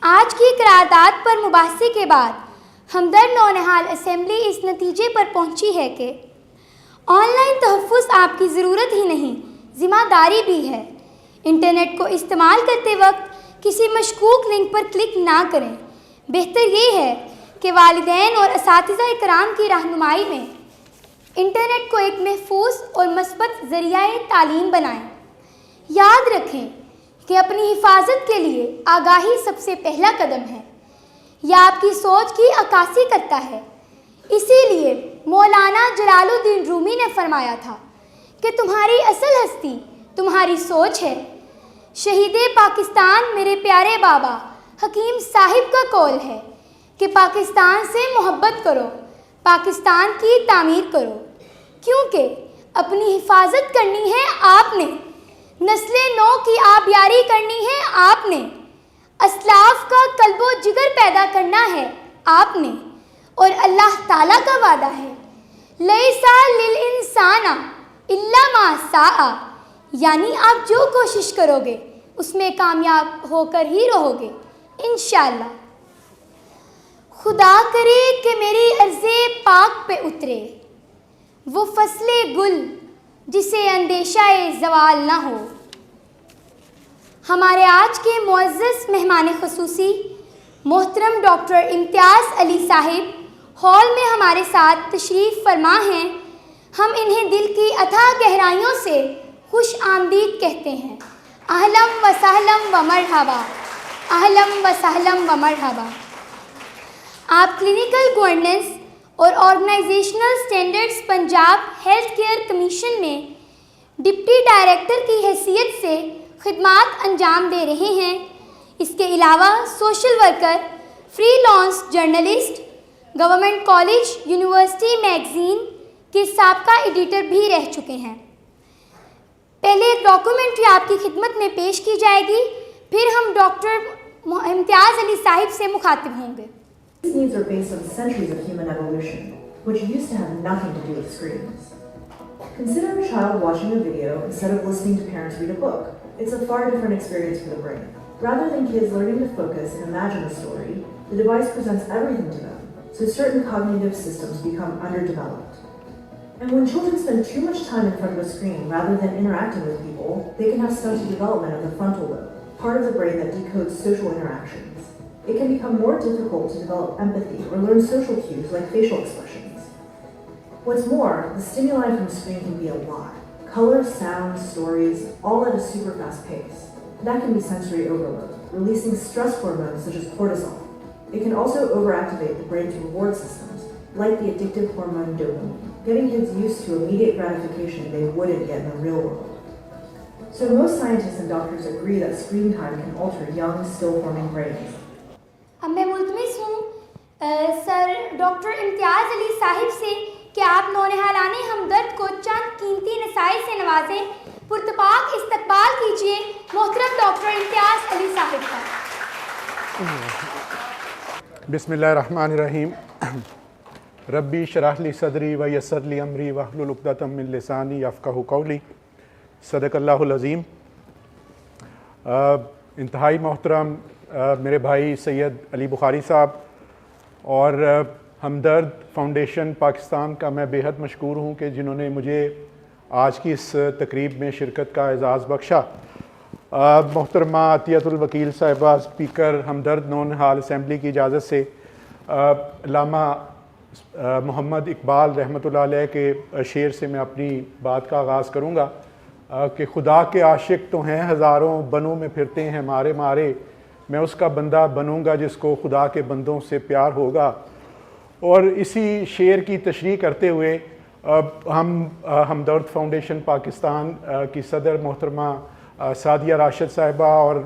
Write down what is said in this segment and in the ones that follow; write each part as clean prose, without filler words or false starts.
آج کی قرارداد پر مباحثے کے بعد ہمدرد نونہال اسمبلی اس نتیجے پر پہنچی ہے کہ آن لائن تحفظ آپ کی ضرورت ہی نہیں، ذمہ داری بھی ہے۔ انٹرنیٹ کو استعمال کرتے وقت کسی مشکوک لنک پر کلک نہ کریں۔ بہتر یہ ہے کہ والدین اور اساتذہ کرام کی رہنمائی میں انٹرنیٹ کو ایک محفوظ اور مثبت ذریعہ تعلیم بنائیں۔ یاد رکھیں کہ اپنی حفاظت کے لیے آگاہی سب سے پہلا قدم ہے۔ یہ آپ کی سوچ کی عکاسی کرتا ہے۔ اسی لیے مولانا جلال الدین رومی نے فرمایا تھا کہ تمہاری اصل ہستی تمہاری سوچ ہے۔ شہید پاکستان میرے پیارے بابا حکیم صاحب کا قول ہے کہ پاکستان سے محبت کرو، پاکستان کی تعمیر کرو، کیونکہ اپنی حفاظت کرنی ہے آپ نے، نسل نو کی آبیاری کرنی ہے آپ نے، اسلاف کا قلب و جگر پیدا کرنا ہے آپ نے، اور اللہ تعالیٰ کا وعدہ ہے لیسا للانسان الا ما سعی، یعنی آپ جو کوشش کرو گے اس میں کامیاب ہو کر ہی رہو گے انشاءاللہ۔ خدا کرے کہ میری عرض پاک پہ اترے وہ فصل گل جسے اندیشہ زوال نہ ہو۔ ہمارے آج کے معزز مہمان خصوصی محترم ڈاکٹر امتیاز علی صاحب ہال میں ہمارے ساتھ تشریف فرما ہیں۔ ہم انہیں دل کی اتھاہ گہرائیوں سے خوش آمدید کہتے ہیں۔ اہلم و سہلم و مرحبا، اہلم و سہلم و مرحبا۔ آپ کلینکل گورننس اور organizational standards Punjab health care commission میں ڈپٹی ڈائریکٹر کی حیثیت سے خدمات انجام دے رہے ہیں۔ اس کے علاوہ social worker, free lance journalist, government college university magazine کے سابقہ ایڈیٹر بھی رہ چکے ہیں۔ پہلے ایک ڈاکومنٹری آپ کی خدمت میں پیش کی جائے گی، پھر ہم ڈاکٹر امتیاز علی صاحب سے مخاطب ہوں گے۔ These needs are based on centuries of human evolution, which used to have nothing to do with screens. Consider a child watching a video instead of listening to parents read a book. It's a far different experience for the brain. Rather than kids learning to focus and imagine a story, the device presents everything to them, so certain cognitive systems become underdeveloped. And when children spend too much time in front of a screen rather than interacting with people, they can have stunted development of the frontal lobe, part of the brain that decodes social interactions. It can become more difficult to develop empathy or learn social cues like facial expressions. What's more, the stimuli from the screen can be a lot. Color, sound, stories, all at a super fast pace. That can be sensory overload, releasing stress hormones such as cortisol. It can also overactivate the brain's reward systems, like the addictive hormone dopamine, getting kids used to immediate gratification they wouldn't get in the real world. So most scientists and doctors agree that screen time can alter young, still-forming brains. اب میں ملتمس ہوں sir doctor امتیاز علی صاحب سے کہ آپ نونہالان ہمدرد کو چند قیمتی نصائح سے نوازیں۔ پرتپاک استقبال کیجیے محترم ڈاکٹر امتیاز علی صاحب کا۔ بسم اللہ الرحمن الرحیم۔ ربی شرح لی صدری ویسر لی امری واحلل عقدۃ من لسانی یفقہوا قولی۔ صدق اللہ العظیم۔ انتہائی محترم میرے بھائی سید علی بخاری صاحب اور ہمدرد فاؤنڈیشن پاکستان کا میں بے حد مشکور ہوں کہ جنہوں نے مجھے آج کی اس تقریب میں شرکت کا اعزاز بخشا۔ محترمہ عطیۃ الوکیل صاحبہ اسپیکر ہمدرد نونہال اسمبلی کی اجازت سے علامہ محمد اقبال رحمۃ اللہ علیہ کے شعر سے میں اپنی بات کا آغاز کروں گا کہ خدا کے عاشق تو ہیں ہزاروں، بنوں میں پھرتے ہیں مارے مارے، میں اس کا بندہ بنوں گا جس کو خدا کے بندوں سے پیار ہوگا۔ اور اسی شعر کی تشریح کرتے ہوئے ہم ہمدرد فاؤنڈیشن پاکستان کی صدر محترمہ سعدیہ راشد صاحبہ اور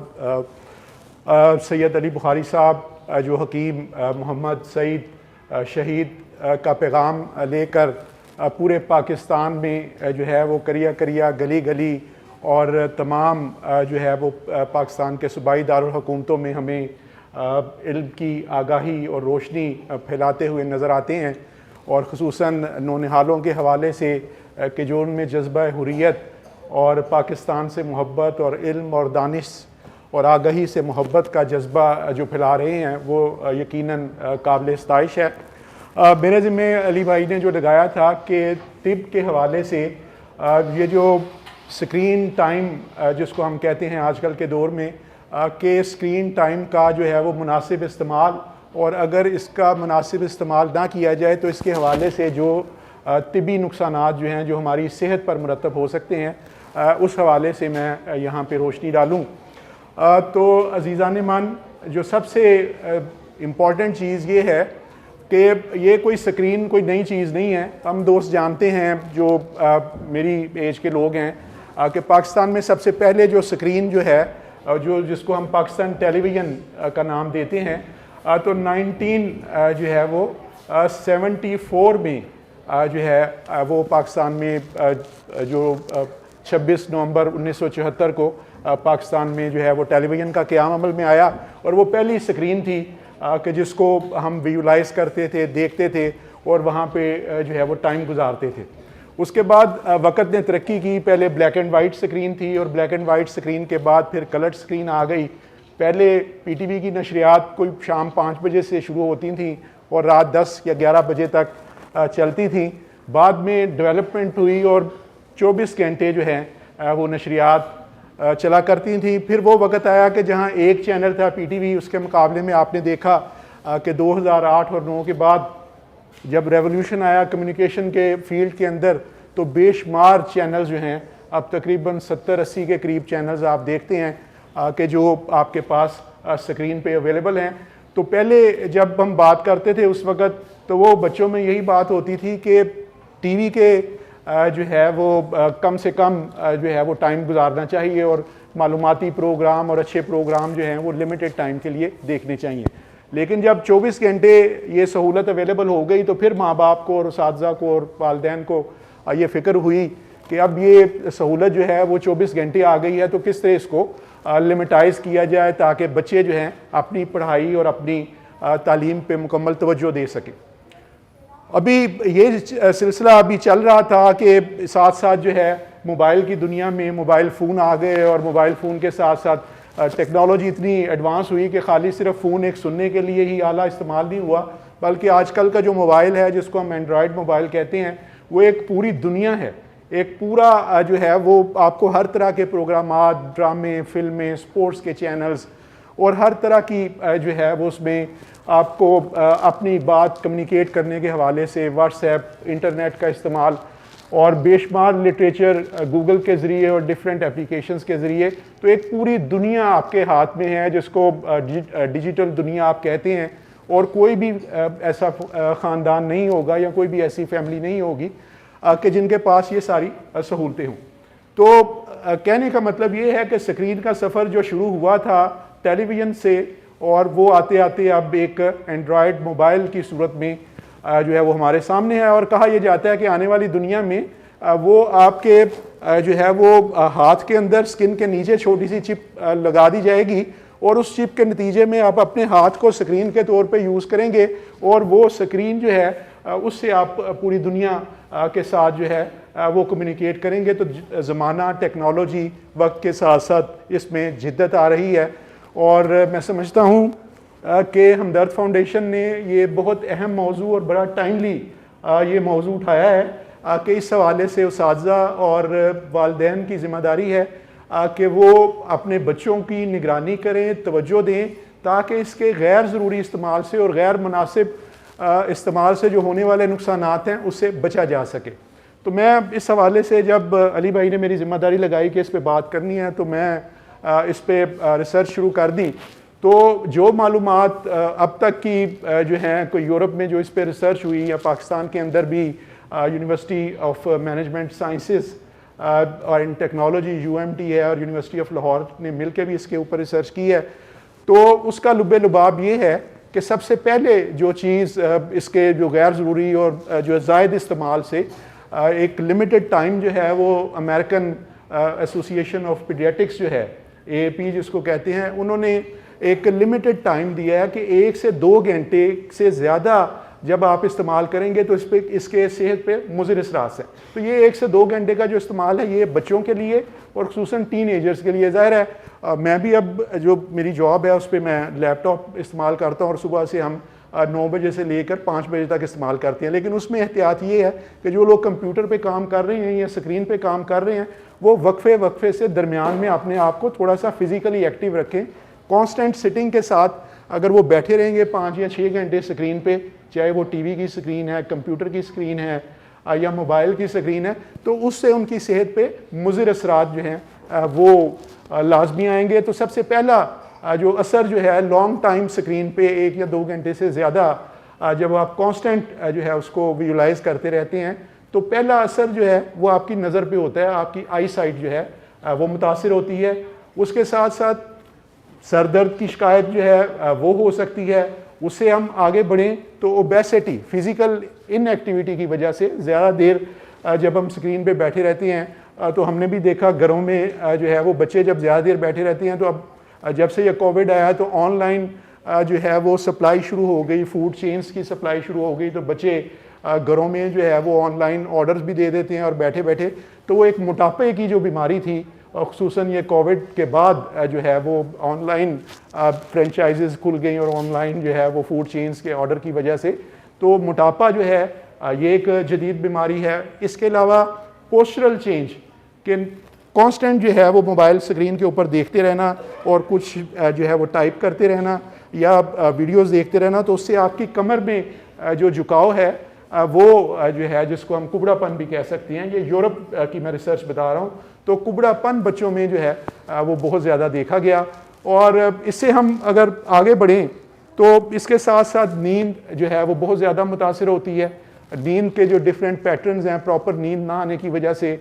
سید علی بخاری صاحب جو حکیم محمد سعید شہید کا پیغام لے کر پورے پاکستان میں جو ہے وہ کریا کریا گلی گلی اور تمام جو ہے وہ پاکستان کے صوبائی دارالحکومتوں میں ہمیں علم کی آگاہی اور روشنی پھیلاتے ہوئے نظر آتے ہیں، اور خصوصاً نونہالوں کے حوالے سے کہ جو ان میں جذبہ حریت اور پاکستان سے محبت اور علم اور دانش اور آگہی سے محبت کا جذبہ جو پھیلا رہے ہیں وہ یقیناً قابل ستائش ہے۔ میرے ذمہ علی بھائی نے جو لگایا تھا کہ طب کے حوالے سے یہ جو اسکرین ٹائم جس کو ہم کہتے ہیں آج کل کے دور میں کہ اسکرین ٹائم کا جو ہے وہ مناسب استعمال، اور اگر اس کا مناسب استعمال نہ کیا جائے تو اس کے حوالے سے جو طبی نقصانات جو ہیں جو ہماری صحت پر مرتب ہو سکتے ہیں، اس حوالے سے میں یہاں پہ روشنی ڈالوں۔ تو عزیزان من، جو سب سے امپورٹنٹ چیز یہ ہے کہ یہ کوئی اسکرین کوئی نئی چیز نہیں ہے۔ ہم دوست جانتے ہیں جو میری ایج کے لوگ ہیں کہ پاکستان میں سب سے پہلے جو اسکرین جو ہے جس کو ہم پاکستان ٹیلی ویژن کا نام دیتے ہیں، تو 19 جو ہے وہ 74 میں جو ہے وہ پاکستان میں جو 26 نومبر 1974 کو پاکستان میں جو ہے وہ ٹیلی ویژن کا قیام عمل میں آیا، اور وہ پہلی اسکرین تھی کہ جس کو ہم ویژولائز کرتے تھے، دیکھتے تھے اور وہاں پہ جو ہے وہ ٹائم گزارتے تھے۔ اس کے بعد وقت نے ترقی کی، پہلے بلیک اینڈ وائٹ اسکرین تھی، اور بلیک اینڈ وائٹ اسکرین کے بعد پھر کلرڈ اسکرین آ گئی۔ پہلے پی ٹی وی کی نشریات کوئی شام 5 بجے سے شروع ہوتی تھیں اور رات 10 یا 11 بجے تک چلتی تھیں۔ بعد میں ڈیولپمنٹ ہوئی اور 24 گھنٹے جو ہیں وہ نشریات چلا کرتی تھیں۔ پھر وہ وقت آیا کہ جہاں ایک چینل تھا پی ٹی وی، اس کے مقابلے میں آپ نے دیکھا کہ 2008 اور 2009 کے بعد جب ریولوشن آیا کمیونیکیشن کے فیلڈ کے اندر، تو بے شمار چینلز جو ہیں، اب تقریباً 70-80 کے قریب چینلز آپ دیکھتے ہیں کہ جو آپ کے پاس اسکرین پہ اویلیبل ہیں۔ تو پہلے جب ہم بات کرتے تھے اس وقت تو وہ بچوں میں یہی بات ہوتی تھی کہ ٹی وی کے جو ہے وہ کم سے کم جو ہے وہ ٹائم گزارنا چاہیے، اور معلوماتی پروگرام اور اچھے پروگرام جو ہیں وہ لمیٹڈ ٹائم کے لیے دیکھنے چاہیے۔ لیکن جب 24 گھنٹے یہ سہولت اویلیبل ہو گئی تو پھر ماں باپ کو اور اساتذہ کو اور والدین کو یہ فکر ہوئی کہ اب یہ سہولت جو ہے وہ 24 گھنٹے آ گئی ہے، تو کس طرح اس کو لمیٹائز کیا جائے تاکہ بچے جو ہیں اپنی پڑھائی اور اپنی تعلیم پہ مکمل توجہ دے سکیں۔ ابھی یہ سلسلہ ابھی چل رہا تھا کہ ساتھ ساتھ جو ہے موبائل کی دنیا میں موبائل فون آ گئے، اور موبائل فون کے ساتھ ساتھ ٹیکنالوجی اتنی ایڈوانس ہوئی کہ خالی صرف فون ایک سننے کے لیے ہی اعلیٰ استعمال نہیں ہوا، بلکہ آج کل کا جو موبائل ہے جس کو ہم اینڈرائڈ موبائل کہتے ہیں، وہ ایک پوری دنیا ہے، ایک پورا جو ہے وہ آپ کو ہر طرح کے پروگرامات، ڈرامے، فلمیں، سپورٹس کے چینلز اور ہر طرح کی جو ہے وہ اس میں آپ کو اپنی بات کمیونیکیٹ کرنے کے حوالے سے واٹس ایپ، انٹرنیٹ کا استعمال اور بے شمار لٹریچر گوگل کے ذریعے اور ڈیفرنٹ اپلیکیشنز کے ذریعے، تو ایک پوری دنیا آپ کے ہاتھ میں ہے جس کو ڈیجیٹل دنیا آپ کہتے ہیں، اور کوئی بھی ایسا خاندان نہیں ہوگا یا کوئی بھی ایسی فیملی نہیں ہوگی کہ جن کے پاس یہ ساری سہولتیں ہوں۔ تو کہنے کا مطلب یہ ہے کہ اسکرین کا سفر جو شروع ہوا تھا ٹیلی ویژن سے، اور وہ آتے آتے اب ایک اینڈرائڈ موبائل کی صورت میں جو ہے وہ ہمارے سامنے ہے، اور کہا یہ جاتا ہے کہ آنے والی دنیا میں وہ آپ کے جو ہے وہ ہاتھ کے اندر اسکن کے نیچے چھوٹی سی چپ لگا دی جائے گی، اور اس چپ کے نتیجے میں آپ اپنے ہاتھ کو اسکرین کے طور پہ یوز کریں گے، اور وہ اسکرین جو ہے اس سے آپ پوری دنیا کے ساتھ جو ہے وہ کمیونیکیٹ کریں گے۔ تو زمانہ ٹیکنالوجی وقت کے ساتھ ساتھ اس میں جدت آ رہی ہے، اور میں سمجھتا ہوں کہ ہمدرد فاؤنڈیشن نے یہ بہت اہم موضوع اور بڑا ٹائملی یہ موضوع اٹھایا ہے کہ اس حوالے سے اساتذہ اور والدین کی ذمہ داری ہے کہ وہ اپنے بچوں کی نگرانی کریں، توجہ دیں، تاکہ اس کے غیر ضروری استعمال سے اور غیر مناسب استعمال سے جو ہونے والے نقصانات ہیں اس سے بچا جا سکے۔ تو میں اس حوالے سے جب علی بھائی نے میری ذمہ داری لگائی کہ اس پہ بات کرنی ہے تو میں اس پہ ریسرچ شروع کر دی۔ تو جو معلومات اب تک کی جو ہیں کوئی یورپ میں جو اس پہ ریسرچ ہوئی، یا پاکستان کے اندر بھی یونیورسٹی آف مینجمنٹ سائنسز اور ٹیکنالوجی UMT ہے اور یونیورسٹی آف لاہور نے مل کے بھی اس کے اوپر ریسرچ کی ہے، تو اس کا لب لباب یہ ہے کہ سب سے پہلے جو چیز اس کے جو غیر ضروری اور جو زائد استعمال سے ایک لمیٹڈ ٹائم جو ہے وہ امریکن ایسوسیشن آف پیڈیاٹکس جو ہے AAP جس کو کہتے ہیں، انہوں نے ایک لمیٹڈ ٹائم دیا ہے کہ 1 سے 2 گھنٹے سے زیادہ جب آپ استعمال کریں گے تو اس کے صحت پہ مضر اثرات ہیں. تو یہ 1 سے 2 گھنٹے کا جو استعمال ہے یہ بچوں کے لیے اور خصوصاً ٹین ایجرز کے لیے. ظاہر ہے میں بھی اب جو میری جاب ہے اس پہ میں لیپ ٹاپ استعمال کرتا ہوں اور صبح سے ہم 9 بجے سے لے کر 5 بجے تک استعمال کرتے ہیں, لیکن اس میں احتیاط یہ ہے کہ جو لوگ کمپیوٹر پہ کام کر رہے ہیں یا اسکرین پہ کام کر رہے ہیں وہ وقفے سے درمیان میں اپنے آپ کو تھوڑا سا فزیکلی ایکٹیو رکھیں. کانسٹنٹ سٹنگ کے ساتھ اگر وہ بیٹھے رہیں گے 5 یا 6 گھنٹے اسکرین پہ, چاہے وہ ٹی وی کی اسکرین ہے, کمپیوٹر کی اسکرین ہے یا موبائل کی اسکرین ہے, تو اس سے ان کی صحت پہ مضر اثرات جو ہیں وہ لازمی آئیں گے. تو سب سے پہلا جو اثر جو ہے لانگ ٹائم اسکرین پہ 1 یا 2 گھنٹے سے زیادہ جب آپ کانسٹنٹ جو ہے اس کو ویژولائز کرتے رہتے ہیں تو پہلا اثر جو ہے وہ آپ کی نظر پہ ہوتا ہے, آپ کی آئی سائٹ جو ہے وہ متاثر ہوتی ہے. اس کے ساتھ ساتھ سر درد کی شکایت جو ہے وہ ہو سکتی ہے. اس سے ہم آگے بڑھیں تو اوبیسٹی, فزیکل ان ایکٹیویٹی کی وجہ سے زیادہ دیر جب ہم اسکرین پہ بیٹھے رہتے ہیں تو ہم نے بھی دیکھا گھروں میں جو ہے وہ بچے جب زیادہ دیر بیٹھے رہتے ہیں تو اب جب سے یہ کووڈ آیا تو آن لائن جو ہے وہ سپلائی شروع ہو گئی, فوڈ چینز کی سپلائی شروع ہو گئی, تو بچے گھروں میں جو ہے وہ آن لائن آرڈرز بھی دے دیتے ہیں اور بیٹھے بیٹھے تو وہ ایک موٹاپے کی جو بیماری تھی اور خصوصاً یہ کووڈ کے بعد جو ہے وہ آن لائن فرینچائزز کھل گئیں اور آن لائن جو ہے وہ فوڈ چینز کے آرڈر کی وجہ سے تو موٹاپا جو ہے یہ ایک جدید بیماری ہے. اس کے علاوہ پوسچرل چینج کہ کانسٹنٹ جو ہے وہ موبائل اسکرین کے اوپر دیکھتے رہنا اور کچھ جو ہے وہ ٹائپ کرتے رہنا یا ویڈیوز دیکھتے رہنا, تو اس سے آپ کی کمر میں جو جھکاؤ ہے وہ جو ہے جس کو ہم کبڑا پن بھی کہہ سکتے ہیں, یہ یورپ کی میں ریسرچ بتا رہا ہوں, تو کبڑا پن بچوں میں جو ہے وہ بہت زیادہ دیکھا گیا. اور اس سے ہم اگر آگے بڑھیں تو اس کے ساتھ ساتھ نیند جو ہے وہ بہت زیادہ متاثر ہوتی ہے. نیند کے جو ڈفرینٹ پیٹرنز ہیں, پراپر نیند نہ آنے کی وجہ سے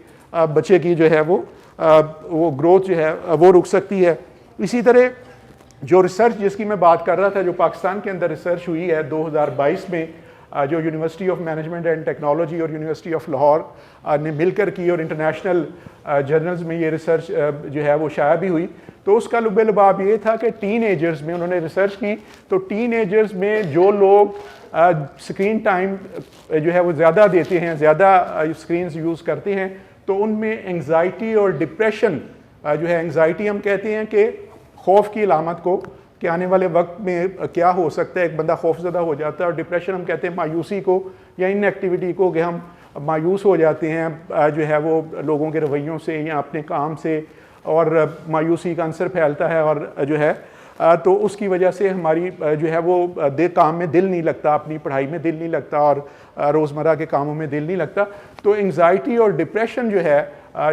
بچے کی جو ہے وہ گروتھ جو ہے وہ رک سکتی ہے. اسی طرح جو ریسرچ جس کی میں بات کر رہا تھا جو پاکستان کے اندر ریسرچ ہوئی ہے 2022 میں جو university of management and technology اور یونیورسٹی آف لاہور نے مل کر کی اور انٹرنیشنل جرنلز میں یہ ریسرچ جو ہے وہ شائع بھی ہوئی, تو اس کا لب لباب یہ تھا کہ ٹین ایجرز میں انہوں نے ریسرچ کی تو ٹین ایجرز میں جو لوگ اسکرین ٹائم جو ہے وہ زیادہ دیتے ہیں, زیادہ اسکرینز یوز کرتے ہیں, تو ان میں انگزائٹی اور ڈپریشن جو ہے, انگزائٹی ہم کہتے ہیں کہ خوف کی علامت کو کہ آنے والے وقت میں کیا ہو سکتا ہے, ایک بندہ خوف زدہ ہو جاتا ہے, اور ڈپریشن ہم کہتے ہیں مایوسی کو یا ان ایکٹیویٹی کو کہ ہم مایوس ہو جاتے ہیں جو ہے وہ لوگوں کے رویوں سے یا اپنے کام سے, اور مایوسی کا عنصر پھیلتا ہے اور جو ہے تو اس کی وجہ سے ہماری جو ہے وہ کام میں دل نہیں لگتا, اپنی پڑھائی میں دل نہیں لگتا اور روزمرہ کے کاموں میں دل نہیں لگتا. تو انگزائٹی اور ڈپریشن جو ہے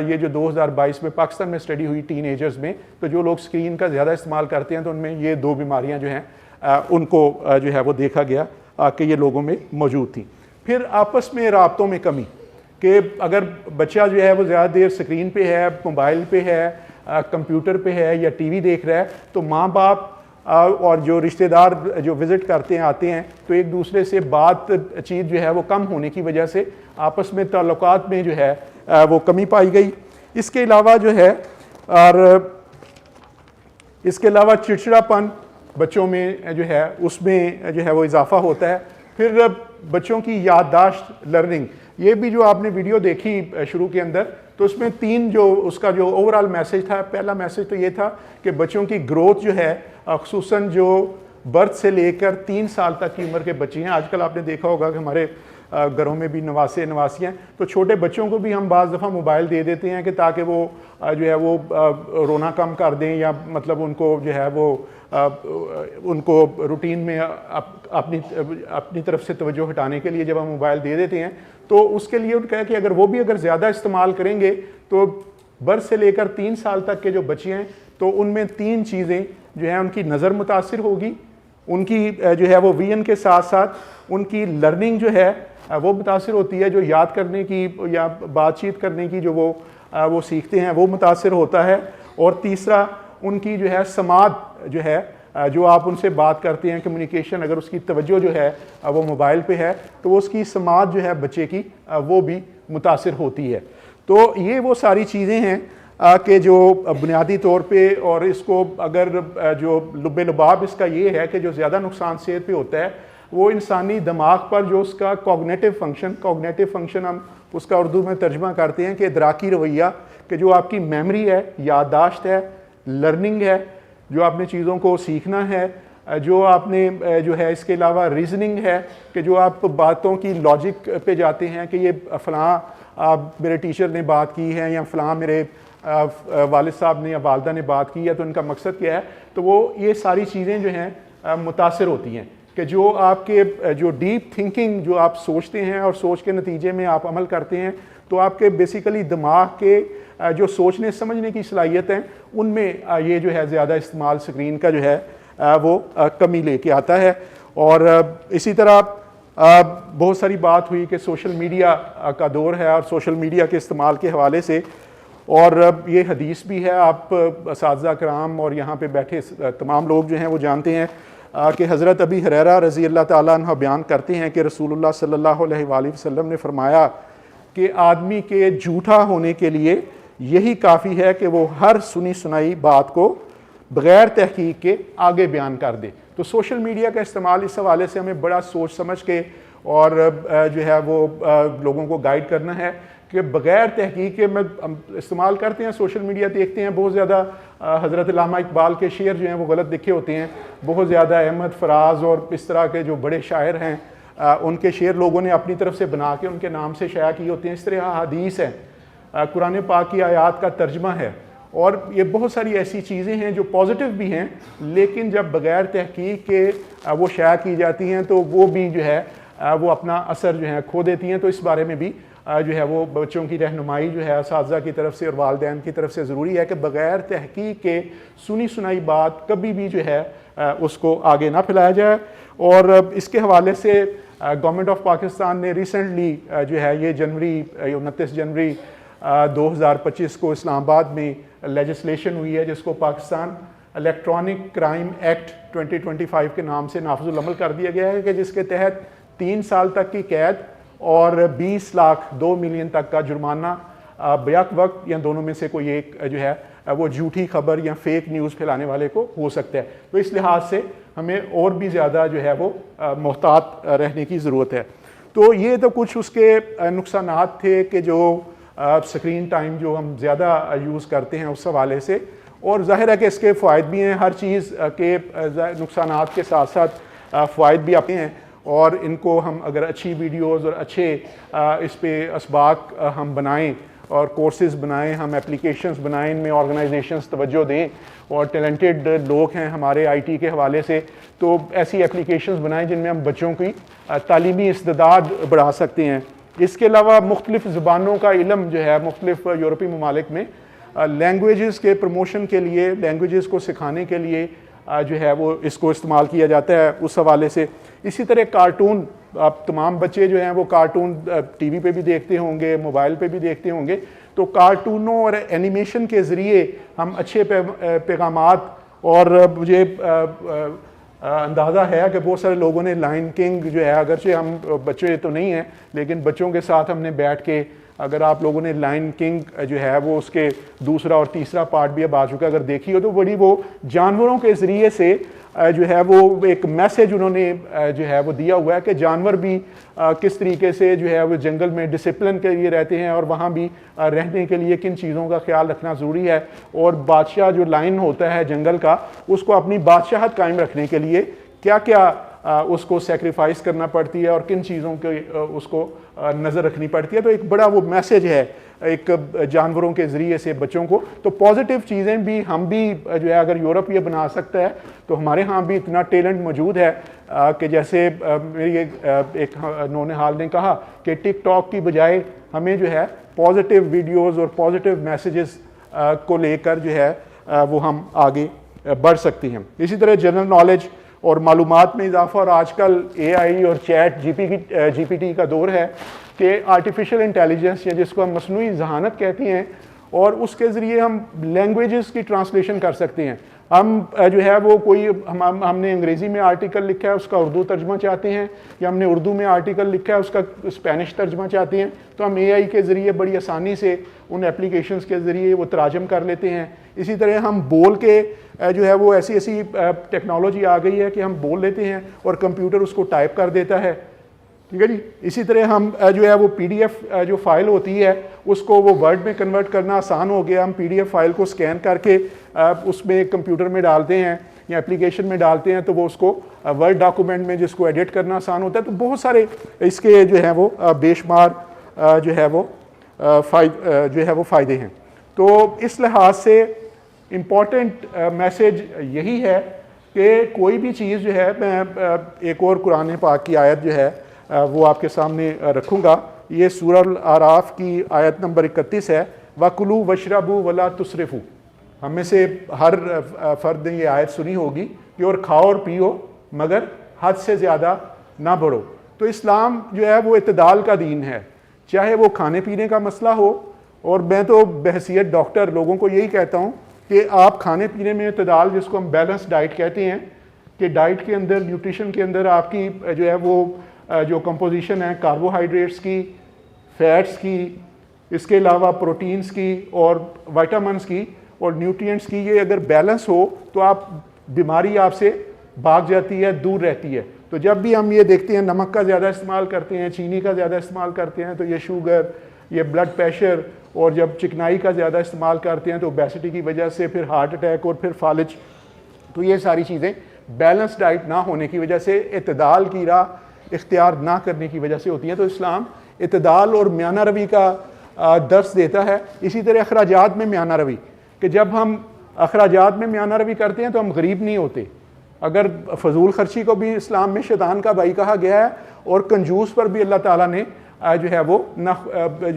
یہ جو 2022 میں پاکستان میں اسٹڈی ہوئی ٹین ایجرز میں, تو جو لوگ اسکرین کا زیادہ استعمال کرتے ہیں تو ان میں یہ 2 بیماریاں جو ہیں ان کو جو ہے وہ دیکھا گیا کہ یہ لوگوں میں موجود تھیں. پھر آپس میں رابطوں میں کمی کہ اگر بچہ جو ہے وہ زیادہ دیر اسکرین پہ ہے, موبائل پہ ہے, کمپیوٹر پہ ہے یا ٹی وی دیکھ رہا ہے, تو ماں باپ اور جو رشتہ دار جو وزٹ کرتے ہیں آتے ہیں تو ایک دوسرے سے بات چیت جو ہے وہ کم ہونے کی وجہ سے آپس میں تعلقات میں جو ہے وہ کمی پائی گئی. اس کے علاوہ جو ہے اور اس کے علاوہ چڑچڑا پن بچوں میں جو ہے اس میں جو ہے وہ اضافہ ہوتا ہے. پھر بچوں کی یادداشت لرننگ, یہ بھی جو آپ نے ویڈیو دیکھی شروع کے اندر تو اس میں 3 جو اس کا جو اوورال میسج تھا, پہلا میسج تو یہ تھا کہ بچوں کی گروتھ جو ہے خصوصاً جو برتھ سے لے کر 3 سال تک کی عمر کے بچے ہیں, آج کل آپ نے دیکھا ہوگا کہ ہمارے گھروں میں بھی نواسے نواسیاں, تو چھوٹے بچوں کو بھی ہم بعض دفعہ موبائل دے دیتے ہیں کہ تاکہ وہ جو ہے وہ رونا کم کر دیں یا مطلب ان کو جو ہے وہ ان کو روٹین میں اپنی طرف سے توجہ ہٹانے کے لیے جب ہم موبائل دے دیتے ہیں تو اس کے لیے ان کا کہ اگر وہ بھی اگر زیادہ استعمال کریں گے تو برتھ سے لے کر 3 سال تک کے جو بچے ہیں تو ان میں 3 چیزیں جو ہیں, ان کی نظر متاثر ہوگی, ان کی جو ہے وہ ویژن کے ساتھ ساتھ ان کی لرننگ جو ہے وہ متاثر ہوتی ہے, جو یاد کرنے کی یا بات چیت کرنے کی جو وہ سیکھتے ہیں وہ متاثر ہوتا ہے, اور تیسرا ان کی جو ہے سماعت جو ہے جو آپ ان سے بات کرتے ہیں کمیونیکیشن, اگر اس کی توجہ جو ہے وہ موبائل پہ ہے تو اس کی سماعت جو ہے بچے کی وہ بھی متاثر ہوتی ہے. تو یہ وہ ساری چیزیں ہیں کہ جو بنیادی طور پہ, اور اس کو اگر جو لب لباب اس کا یہ ہے کہ جو زیادہ نقصان صحت پہ ہوتا ہے وہ انسانی دماغ پر جو اس کا کوگنیٹو فنکشن ہم اس کا اردو میں ترجمہ کرتے ہیں کہ ادراکی رویہ، کہ جو آپ کی میموری ہے، یادداشت ہے، لرننگ ہے، جو آپ نے چیزوں کو سیکھنا ہے، جو آپ نے جو ہے اس کے علاوہ ریزننگ ہے، کہ جو آپ باتوں کی لاجک پہ جاتے ہیں کہ یہ فلاں میرے ٹیچر نے بات کی ہے یا فلاں میرے والد صاحب نے یا والدہ نے بات کی ہے تو ان کا مقصد کیا ہے، تو وہ یہ ساری چیزیں جو ہیں متاثر ہوتی ہیں کہ جو آپ کے جو ڈیپ تھنکنگ جو آپ سوچتے ہیں اور سوچ کے نتیجے میں آپ عمل کرتے ہیں، تو آپ کے بیسیکلی دماغ کے جو سوچنے سمجھنے کی صلاحیت ہیں ان میں یہ جو ہے زیادہ استعمال اسکرین کا جو ہے وہ کمی لے کے آتا ہے۔ اور اسی طرح بہت ساری بات ہوئی کہ سوشل میڈیا کا دور ہے اور سوشل میڈیا کے استعمال کے حوالے سے، اور یہ حدیث بھی ہے، آپ اساتذہ کرام اور یہاں پہ بیٹھے تمام لوگ جو ہیں وہ جانتے ہیں کہ حضرت ابی ہریرہ رضی اللہ تعالیٰ عنہ بیان کرتے ہیں کہ رسول اللہ صلی اللہ علیہ وآلہ وسلم نے فرمایا کہ آدمی کے جھوٹا ہونے کے لیے یہی کافی ہے کہ وہ ہر سنی سنائی بات کو بغیر تحقیق کے آگے بیان کر دے۔ تو سوشل میڈیا کا استعمال اس حوالے سے ہمیں بڑا سوچ سمجھ کے اور جو ہے وہ لوگوں کو گائیڈ کرنا ہے کہ بغیر تحقیق کے میں استعمال کرتے ہیں سوشل میڈیا، دیکھتے ہیں بہت زیادہ حضرت علامہ اقبال کے شعر جو ہیں وہ غلط لکھے ہوتے ہیں، بہت زیادہ احمد فراز اور اس طرح کے جو بڑے شاعر ہیں ان کے شعر لوگوں نے اپنی طرف سے بنا کے ان کے نام سے شائع کیے ہوتے ہیں، اس طرح حدیث ہے، قرآن پاک کی آیات کا ترجمہ ہے، اور یہ بہت ساری ایسی چیزیں ہیں جو پازیٹیو بھی ہیں لیکن جب بغیر تحقیق کے وہ شائع کی جاتی ہیں تو وہ بھی جو ہے وہ اپنا اثر جو ہے کھو دیتی ہیں۔ تو اس بارے میں بھی جو ہے وہ بچوں کی رہنمائی جو ہے اساتذہ کی طرف سے اور والدین کی طرف سے ضروری ہے کہ بغیر تحقیق کے سنی سنائی بات کبھی بھی جو ہے اس کو آگے نہ پھیلایا جائے۔ اور اس کے حوالے سے گورنمنٹ آف پاکستان نے ریسنٹلی جو ہے یہ 29 جنوری 2025 کو اسلام آباد میں لیجسلیشن ہوئی ہے جس کو پاکستان الیکٹرانک کرائم ایکٹ 2025 کے نام سے نافذ العمل کر دیا گیا ہے، کہ جس کے تحت 3 سال تک کی قید اور 20 لاکھ 2 ملین تک کا جرمانہ بیک وقت یا دونوں میں سے کوئی ایک جو ہے وہ جھوٹی خبر یا فیک نیوز پھیلانے والے کو ہو سکتا ہے۔ تو اس لحاظ سے ہمیں اور بھی زیادہ جو ہے وہ محتاط رہنے کی ضرورت ہے۔ تو یہ تو کچھ اس کے نقصانات تھے کہ جو سکرین ٹائم جو ہم زیادہ یوز کرتے ہیں اس حوالے سے، اور ظاہر ہے کہ اس کے فوائد بھی ہیں، ہر چیز کے نقصانات کے ساتھ ساتھ فوائد بھی آتے ہیں، اور ان کو ہم اگر اچھی ویڈیوز اور اچھے اس پہ اسباق ہم بنائیں اور کورسز بنائیں، ہم اپلیکیشنز بنائیں، ان میں آرگنائزیشنز توجہ دیں اور ٹیلنٹڈ لوگ ہیں ہمارے آئی ٹی کے حوالے سے، تو ایسی اپلیکیشنز بنائیں جن میں ہم بچوں کی تعلیمی استعداد بڑھا سکتے ہیں۔ اس کے علاوہ مختلف زبانوں کا علم جو ہے مختلف یورپی ممالک میں لینگویجز کے پروموشن کے لیے، لینگویجز کو سکھانے کے لیے جو ہے وہ اس کو استعمال کیا جاتا ہے اس حوالے سے۔ اسی طرح کارٹون، آپ تمام بچے جو ہیں وہ کارٹون ٹی وی پہ بھی دیکھتے ہوں گے، موبائل پہ بھی دیکھتے ہوں گے، تو کارٹونوں اور اینیمیشن کے ذریعے ہم اچھے پیغامات، اور مجھے اندازہ ہے کہ بہت سارے لوگوں نے لائن کنگ جو ہے، اگرچہ ہم بچے تو نہیں ہیں لیکن بچوں کے ساتھ ہم نے بیٹھ کے، اگر آپ لوگوں نے لائن کنگ جو ہے وہ اس کے دوسرا اور تیسرا پارٹ بھی اب آ چکا اگر دیکھی ہو تو بڑی وہ جانوروں کے ذریعے سے جو ہے وہ ایک میسج انہوں نے جو ہے وہ دیا ہوا ہے کہ جانور بھی کس طریقے سے جو ہے وہ جنگل میں ڈسپلن کے لیے رہتے ہیں اور وہاں بھی رہنے کے لیے کن چیزوں کا خیال رکھنا ضروری ہے، اور بادشاہ جو لائن ہوتا ہے جنگل کا اس کو اپنی بادشاہت قائم رکھنے کے لیے کیا کیا اس کو سیکریفائس کرنا پڑتی ہے اور کن چیزوں کے اس کو نظر رکھنی پڑتی ہے۔ تو ایک بڑا وہ میسج ہے ایک جانوروں کے ذریعے سے بچوں کو۔ تو پازیٹیو چیزیں بھی ہم بھی جو ہے اگر یورپ یہ بنا سکتا ہے تو ہمارے ہاں بھی اتنا ٹیلنٹ موجود ہے کہ جیسے میری ایک نونہال نے کہا کہ ٹک ٹاک کی بجائے ہمیں جو ہے پازیٹیو ویڈیوز اور پازیٹیو میسیجز کو لے کر جو ہے وہ ہم آگے بڑھ سکتے ہیں۔ اسی طرح جنرل نالج اور معلومات میں اضافہ، اور آج کل اے آئی اور چیٹ جی پی ٹی کا دور ہے کہ آرٹیفیشیل انٹیلیجنس یا جس کو ہم مصنوعی ذہانت کہتے ہیں، اور اس کے ذریعے ہم لینگویجز کی ٹرانسلیشن کر سکتے ہیں۔ ہم جو ہے وہ کوئی ہم نے انگریزی میں آرٹیکل لکھا ہے اس کا اردو ترجمہ چاہتے ہیں، یا ہم نے اردو میں آرٹیکل لکھا ہے اس کا اسپینش ترجمہ چاہتے ہیں، تو ہم اے آئی کے ذریعے بڑی آسانی سے ان اپلیکیشنز کے ذریعے وہ تراجم کر لیتے ہیں۔ اسی طرح ہم بول کے جو ہے وہ ایسی ایسی ٹیکنالوجی آ گئی ہے کہ ہم بول لیتے ہیں اور کمپیوٹر اس کو ٹائپ کر دیتا ہے، ٹھیک ہے جی. اسی طرح ہم جو ہے وہ پی ڈی ایف جو فائل ہوتی ہے اس کو وہ ورڈ میں کنورٹ کرنا آسان ہو گیا. ہم پی ڈی ایف فائل کو سکین کر کے اس میں کمپیوٹر میں ڈالتے ہیں یا اپلیکیشن میں ڈالتے ہیں تو وہ اس کو ورڈ ڈاکومنٹ میں جس کو ایڈٹ کرنا آسان ہوتا ہے. تو بہت سارے اس کے جو ہیں وہ بے شمار جو ہے وہ فائدے ہیں. تو اس لحاظ سے امپورٹنٹ میسج یہی ہے کہ کوئی بھی چیز جو ہے، میں ایک اور قرآن پاک کی آیت جو ہے وہ آپ کے سامنے رکھوں گا. یہ سورہ الاعراف کی آیت نمبر 31 ہے، وَكُلُوا وَاشْرَبُوا وَلَا تُسْرِفُوا. ہم میں سے ہر فرد نے یہ آیت سنی ہوگی کہ اور کھاؤ اور پیو مگر حد سے زیادہ نہ بڑھو. تو اسلام جو ہے وہ اعتدال کا دین ہے، چاہے وہ کھانے پینے کا مسئلہ ہو. اور میں تو بحیثیت ڈاکٹر لوگوں کو یہی کہتا ہوں کہ آپ کھانے پینے میں اعتدال، جس کو ہم بیلنس ڈائٹ کہتے ہیں، کہ ڈائٹ کے اندر، نیوٹریشن کے اندر آپ کی جو ہے وہ جو کمپوزیشن ہے کاربوہائیڈریٹس کی، فیٹس کی، اس کے علاوہ پروٹینز کی اور وائٹامنس کی اور نیوٹرینٹس کی، یہ اگر بیلنس ہو تو آپ بیماری آپ سے بھاگ جاتی ہے، دور رہتی ہے. تو جب بھی ہم یہ دیکھتے ہیں نمک کا زیادہ استعمال کرتے ہیں، چینی کا زیادہ استعمال کرتے ہیں، تو یہ شوگر، یہ بلڈ پریشر، اور جب چکنائی کا زیادہ استعمال کرتے ہیں تو اوبیسٹی کی وجہ سے پھر ہارٹ اٹیک اور پھر فالج. تو یہ ساری چیزیں بیلنس ڈائٹ نہ ہونے کی وجہ سے، اعتدال کی راہ اختیار نہ کرنے کی وجہ سے ہوتی ہیں. تو اسلام اعتدال اور میانہ روی کا درس دیتا ہے. اسی طرح اخراجات میں میانہ روی، کہ جب ہم اخراجات میں میانہ روی کرتے ہیں تو ہم غریب نہیں ہوتے. اگر فضول خرچی کو بھی اسلام میں شیطان کا بھائی کہا گیا ہے، اور کنجوس پر بھی اللہ تعالیٰ نے جو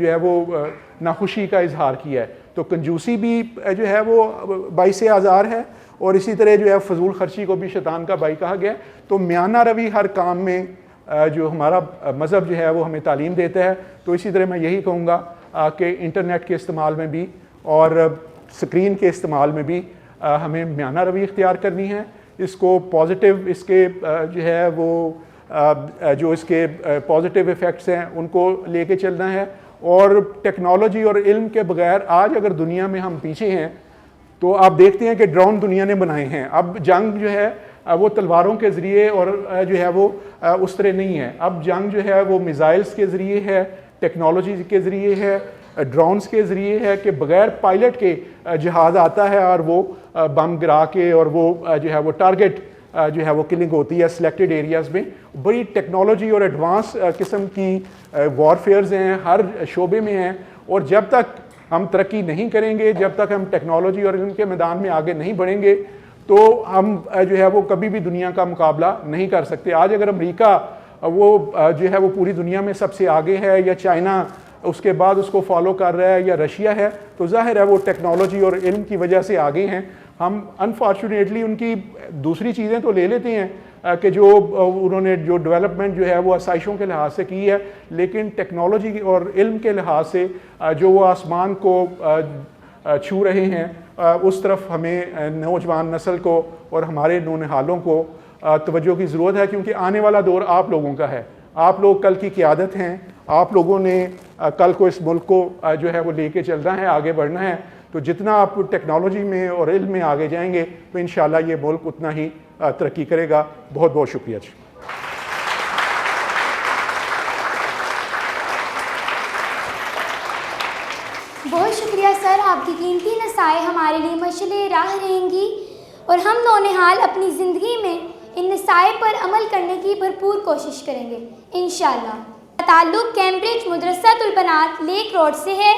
ہے وہ ناخوشی کا اظہار کیا ہے. تو کنجوسی بھی جو ہے وہ باعث آزار ہے، اور اسی طرح جو ہے فضول خرچی کو بھی شیطان کا بھائی کہا گیا ہے. تو میانہ روی ہر کام میں جو ہمارا مذہب جو ہے وہ ہمیں تعلیم دیتا ہے. تو اسی طرح میں یہی کہوں گا کہ انٹرنیٹ کے استعمال میں بھی اور سکرین کے استعمال میں بھی ہمیں میانہ روی اختیار کرنی ہے. اس کو پازیٹیو، اس کے جو ہے وہ جو اس کے پازیٹیو ایفیکٹس ہیں ان کو لے کے چلنا ہے. اور ٹیکنالوجی اور علم کے بغیر آج اگر دنیا میں ہم پیچھے ہیں، تو آپ دیکھتے ہیں کہ ڈرون دنیا نے بنائے ہیں. اب جنگ جو ہے وہ تلواروں کے ذریعے اور جو ہے وہ اس طرح نہیں ہے. اب جنگ جو ہے وہ میزائلز کے ذریعے ہے، ٹیکنالوجی کے ذریعے ہے، ڈرونز کے ذریعے ہے، کہ بغیر پائلٹ کے جہاز آتا ہے اور وہ بم گرا کے اور وہ جو ہے وہ ٹارگٹ جو ہے وہ کلنگ ہوتی ہے سلیکٹڈ ایریاز میں. بڑی ٹیکنالوجی اور ایڈوانس قسم کی وارفیئرز ہیں، ہر شعبے میں ہیں. اور جب تک ہم ترقی نہیں کریں گے، جب تک ہم ٹیکنالوجی اور علم کے میدان میں آگے نہیں بڑھیں گے، تو ہم جو ہے وہ کبھی بھی دنیا کا مقابلہ نہیں کر سکتے. آج اگر امریکہ وہ جو ہے وہ پوری دنیا میں سب سے آگے ہے، یا چائنا اس کے بعد اس کو فالو کر رہا ہے، یا رشیا ہے، تو ظاہر ہے وہ ٹیکنالوجی اور علم کی وجہ سے آگے ہیں. ہم انفارچونیٹلی ان کی دوسری چیزیں تو لے لیتے ہیں کہ جو انہوں نے جو ڈیولپمنٹ جو ہے وہ آسائشوں کے لحاظ سے کی ہے، لیکن ٹیکنالوجی اور علم کے لحاظ سے جو وہ آسمان کو چھو رہے ہیں، اس طرف ہمیں نوجوان نسل کو اور ہمارے نونہالوں کو توجہ کی ضرورت ہے. کیونکہ آنے والا دور آپ لوگوں کا ہے. آپ لوگ کل کی قیادت ہیں. آپ لوگوں نے کل کو اس ملک کو جو ہے وہ لے کے چلنا ہے، آگے بڑھنا ہے. تو جتنا آپ ٹیکنالوجی میں اور علم میں آگے جائیں گے تو انشاءاللہ یہ ملک اتنا ہی ترقی کرے گا. بہت بہت شکریہ جی. بہت شکریہ سر، آپ کی قیمتی نصائح ہمارے لیے مشعل راہ رہیں گی، اور ہم نونہال اپنی زندگی میں ان نصائح پر عمل کرنے کی بھرپور کوشش کریں گے انشاءاللہ. تعلق کیمبرج مدرسۃ البنات لیک روڈ سے ہے.